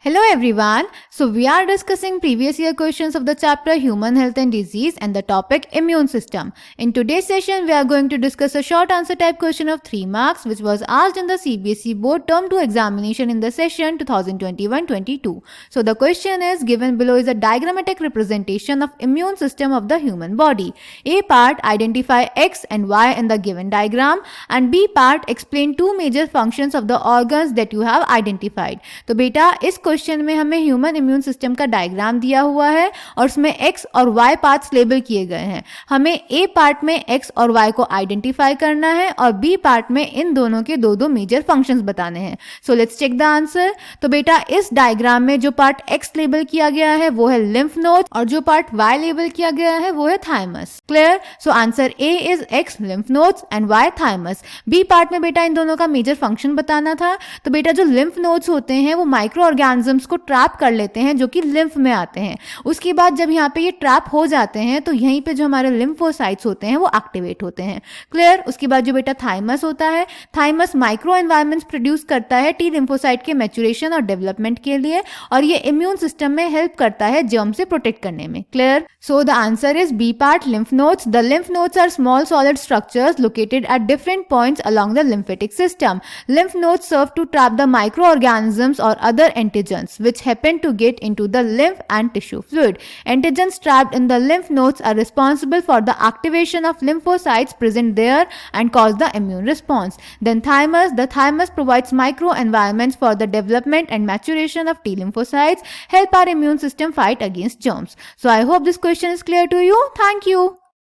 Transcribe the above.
Hello everyone. So we are discussing previous year questions of the chapter Human Health and Disease and the topic Immune System. In today's session we are going to discuss a short answer type question of 3 marks which was asked in the CBSE board term 2 examination in the session 2021-22. So the question is given below is a diagrammatic representation of immune system of the human body. A part identify X and Y in the given diagram and B part explain two major functions of the organs that you have identified. तो बेटा इस question में हमें human immune system का diagram दिया हुआ है और उसमें एक्स और वाई पार्ट्स लेबल किए गए हैं. हमें ए पार्ट में एक्स और वाई को आइडेंटिफाई करना है और बी पार्ट में इन दोनों के दो मेजर फंक्शंस बताने हैं. So let's check the answer. तो बेटा इस डायग्राम में जो पार्ट एक्स लेबल किया गया है वो है लिम्फ नोड और जो पार्ट वाई लेबल किया गया है वो है thymus. Clear. So answer A is X lymph nodes and Y thymus. B part में बेटा इन दोनों का मेजर फंक्शन बताना था. तो बेटा जो लिम्फ नोड्स होते हैं वो माइक्रो ऑर्गेनिजम्स को ट्रैप कर लेते हैं जो कि लिम्फ में आते हैं. उसके बाद जब यहाँ पे ये ट्रैप हो जाते हैं तो यहीं पे जो हमारे लिम्फोसाइट्स होते हैं वो एक्टिवेट होते हैं. क्लियर. उसके बाद जो बेटा थाइमस होता है, थाइमस माइक्रो एनवायरमेंट्स प्रोड्यूस करता है टी लिम्फोसाइट के मैच्योरेशन और डेवलपमेंट के लिए और ये इम्यून सिस्टम में हेल्प करता है जर्म से प्रोटेक्ट करने में. Clear. So the answer is B part lymph nodes. The lymph nodes are small solid structures located at different points along the lymphatic system. Lymph nodes serve to trap the microorganisms or other antigens which happen to get into the lymph and tissue fluid. Antigens trapped in the lymph nodes are responsible for the activation of lymphocytes present there and cause the immune response. Then thymus, the thymus provides microenvironments for the development and maturation of T lymphocytes, help our immune system fight against germs. So I hope this question is clear to you. Thank you.